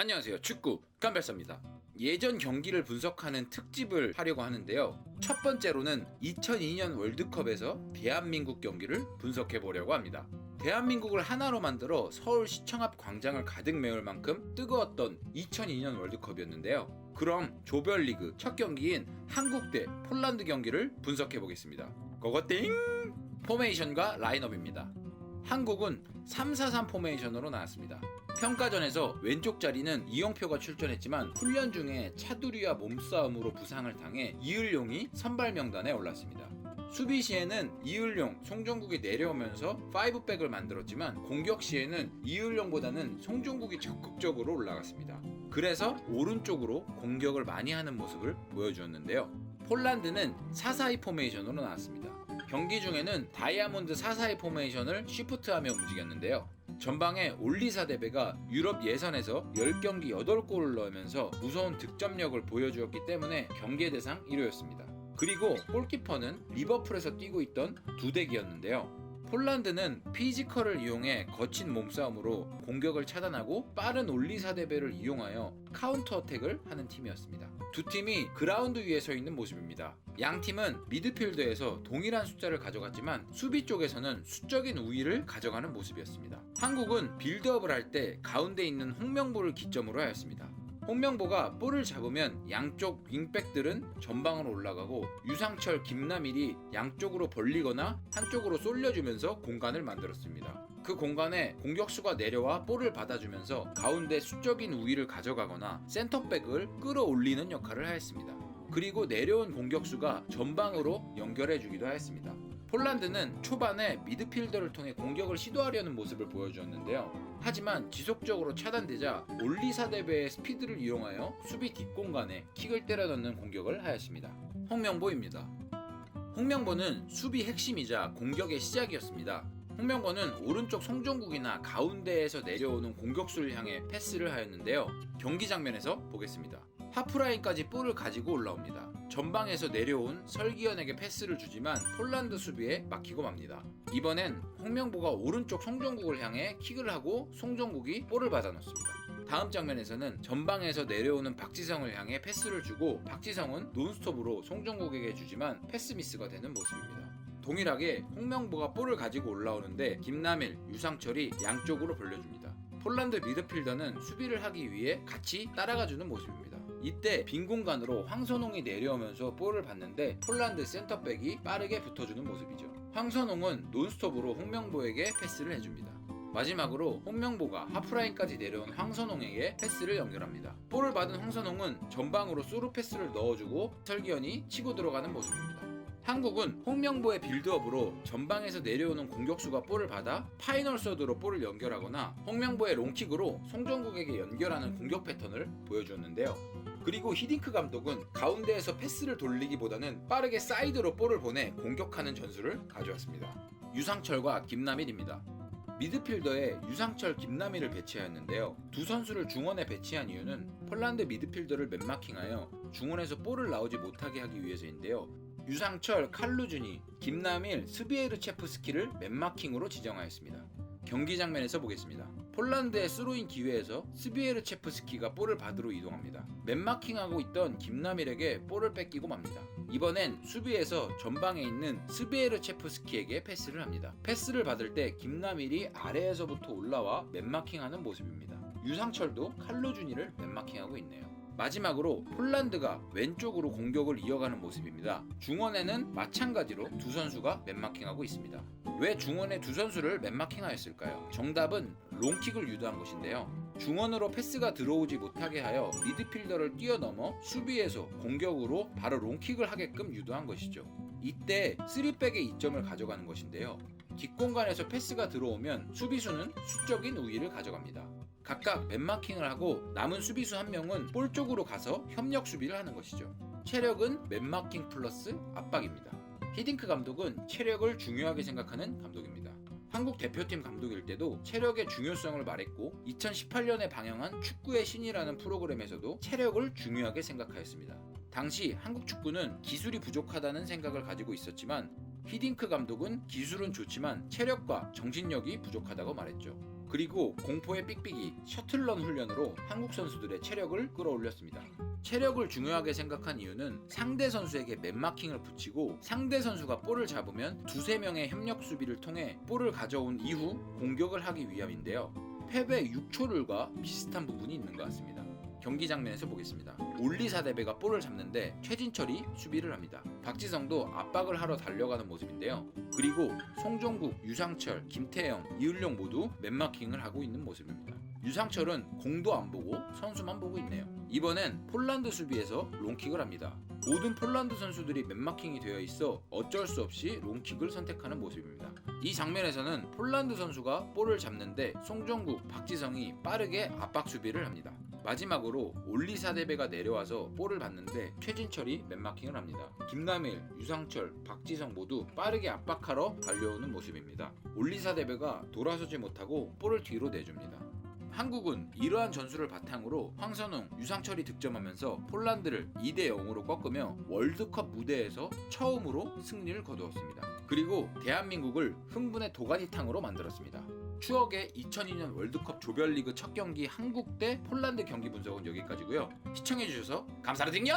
안녕하세요. 축구 깜별사입니다. 예전 경기를 분석하는 특집을 하려고 하는데요. 첫 번째로는 2002년 월드컵에서 대한민국 경기를 분석해 보려고 합니다. 대한민국을 하나로 만들어 서울시청 앞 광장을 가득 메울 만큼 뜨거웠던 2002년 월드컵이었는데요. 그럼 조별리그 첫 경기인 한국 대 폴란드 경기를 분석해 보겠습니다. 고고띵! 포메이션과 라인업입니다. 한국은 3-4-3 포메이션으로 나왔습니다. 평가전에서 왼쪽 자리는 이영표가 출전했지만 훈련 중에 차두리와 몸싸움으로 부상을 당해 이을용이 선발 명단에 올랐습니다. 수비 시에는 이을용, 송종국이 내려오면서 5백을 만들었지만 공격 시에는 이을용보다는 송종국이 적극적으로 올라갔습니다. 그래서 오른쪽으로 공격을 많이 하는 모습을 보여주었는데요. 폴란드는 4-4-2 포메이션으로 나왔습니다. 경기 중에는 다이아몬드 4-4-2 포메이션을 쉬프트하며 움직였는데요. 전방에 올리사데베가 유럽 예선에서 10경기 8골을 넣으면서 무서운 득점력을 보여주었기 때문에 경계 대상 1호였습니다. 그리고 골키퍼는 리버풀에서 뛰고 있던 두덱이었는데요. 폴란드는 피지컬을 이용해 거친 몸싸움으로 공격을 차단하고 빠른 올리사데베를 이용하여 카운터 어택을 하는 팀이었습니다. 두 팀이 그라운드 위에 서 있는 모습입니다. 양 팀은 미드필더에서 동일한 숫자를 가져갔지만 수비 쪽에서는 수적인 우위를 가져가는 모습이었습니다. 한국은 빌드업을 할 때 가운데 있는 홍명보를 기점으로 하였습니다. 홍명보가 볼을 잡으면 양쪽 윙백들은 전방으로 올라가고 유상철, 김남일이 양쪽으로 벌리거나 한쪽으로 쏠려주면서 공간을 만들었습니다. 그 공간에 공격수가 내려와 볼을 받아주면서 가운데 수적인 우위를 가져가거나 센터백을 끌어올리는 역할을 하였습니다. 그리고 내려온 공격수가 전방으로 연결해주기도 하였습니다. 폴란드는 초반에 미드필더를 통해 공격을 시도하려는 모습을 보여주었는데요. 하지만 지속적으로 차단되자 올리사데베의 스피드를 이용하여 수비 뒷공간에 킥을 때려 넣는 공격을 하였습니다. 홍명보입니다. 홍명보는 수비 핵심이자 공격의 시작이었습니다. 홍명보는 오른쪽 송종국이나 가운데에서 내려오는 공격수를 향해 패스를 하였는데요. 경기 장면에서 보겠습니다. 하프라인까지 볼을 가지고 올라옵니다. 전방에서 내려온 설기현에게 패스를 주지만 폴란드 수비에 막히고 맙니다. 이번엔 홍명보가 오른쪽 송종국을 향해 킥을 하고 송종국이 볼을 받아 넣습니다. 다음 장면에서는 전방에서 내려오는 박지성을 향해 패스를 주고 박지성은 논스톱으로 송종국에게 주지만 패스 미스가 되는 모습입니다. 동일하게 홍명보가 볼을 가지고 올라오는데 김남일, 유상철이 양쪽으로 벌려줍니다. 폴란드 미드필더는 수비를 하기 위해 같이 따라가주는 모습입니다. 이때 빈 공간으로 황선홍이 내려오면서 볼을 받는데 폴란드 센터백이 빠르게 붙어주는 모습이죠. 황선홍은 논스톱으로 홍명보에게 패스를 해줍니다. 마지막으로 홍명보가 하프라인까지 내려온 황선홍에게 패스를 연결합니다. 볼을 받은 황선홍은 전방으로 스루 패스를 넣어주고 설기현이 치고 들어가는 모습입니다. 한국은 홍명보의 빌드업으로 전방에서 내려오는 공격수가 볼을 받아 파이널 서드로 볼을 연결하거나 홍명보의 롱킥으로 송정국에게 연결하는 공격 패턴을 보여주었는데요. 그리고 히딩크 감독은 가운데에서 패스를 돌리기보다는 빠르게 사이드로 볼을 보내 공격하는 전술을 가져왔습니다. 유상철과 김남일입니다. 미드필더에 유상철, 김남일을 배치하였는데요. 두 선수를 중원에 배치한 이유는 폴란드 미드필더를 맨마킹하여 중원에서 볼을 나오지 못하게 하기 위해서인데요. 유상철, 칼루준이, 김남일, 스비에르체프스키를 맨마킹으로 지정하였습니다. 경기 장면에서 보겠습니다. 폴란드의 스로인 기회에서 스비에르체프스키가 볼을 받으러 이동합니다. 맨마킹하고 있던 김남일에게 볼을 뺏기고 맙니다. 이번엔 수비에서 전방에 있는 스비에르체프스키에게 패스를 합니다. 패스를 받을 때 김남일이 아래에서부터 올라와 맨마킹하는 모습입니다. 유상철도 칼루준이를 맨마킹하고 있네요. 마지막으로 폴란드가 왼쪽으로 공격을 이어가는 모습입니다. 중원에는 마찬가지로 두 선수가 맨마킹하고 있습니다. 왜 중원에 두 선수를 맨마킹하였을까요? 정답은 롱킥을 유도한 것인데요. 중원으로 패스가 들어오지 못하게 하여 미드필더를 뛰어넘어 수비에서 공격으로 바로 롱킥을 하게끔 유도한 것이죠. 이때 3백의 이점을 가져가는 것인데요. 뒷공간에서 패스가 들어오면 수비수는 수적인 우위를 가져갑니다. 각각 맨마킹을 하고 남은 수비수 한 명은 볼 쪽으로 가서 협력 수비를 하는 것이죠. 체력은 맨마킹 플러스 압박입니다. 히딩크 감독은 체력을 중요하게 생각하는 감독입니다. 한국 대표팀 감독일 때도 체력의 중요성을 말했고 2018년에 방영한 축구의 신이라는 프로그램에서도 체력을 중요하게 생각하였습니다. 당시 한국 축구는 기술이 부족하다는 생각을 가지고 있었지만 히딩크 감독은 기술은 좋지만 체력과 정신력이 부족하다고 말했죠. 그리고 공포의 삑삑이 셔틀런 훈련으로 한국 선수들의 체력을 끌어올렸습니다. 체력을 중요하게 생각한 이유는 상대 선수에게 맨마킹을 붙이고 상대 선수가 볼을 잡으면 두세 명의 협력 수비를 통해 볼을 가져온 이후 공격을 하기 위함인데요. 패배 6초를과 비슷한 부분이 있는 것 같습니다. 경기 장면에서 보겠습니다. 올리사대배가 볼을 잡는데 최진철이 수비를 합니다. 박지성도 압박을 하러 달려가는 모습인데요. 그리고 송종국, 유상철, 김태형, 이을용 모두 맨마킹을 하고 있는 모습입니다. 유상철은 공도 안 보고 선수만 보고 있네요. 이번엔 폴란드 수비에서 롱킥을 합니다. 모든 폴란드 선수들이 맨마킹이 되어 있어 어쩔 수 없이 롱킥을 선택하는 모습입니다. 이 장면에서는 폴란드 선수가 볼을 잡는데 송정국, 박지성이 빠르게 압박 수비를 합니다. 마지막으로 올리사대배가 내려와서 볼을 받는데 최진철이 맨마킹을 합니다. 김남일, 유상철, 박지성 모두 빠르게 압박하러 달려오는 모습입니다. 올리사대배가 돌아서지 못하고 볼을 뒤로 내줍니다. 한국은 이러한 전술을 바탕으로 황선웅, 유상철이 득점하면서 폴란드를 2대0으로 꺾으며 월드컵 무대에서 처음으로 승리를 거두었습니다. 그리고 대한민국을 흥분의 도가니탕으로 만들었습니다. 추억의 2002년 월드컵 조별리그 첫 경기 한국 대 폴란드 경기 분석은 여기까지고요. 시청해주셔서 감사드립니다.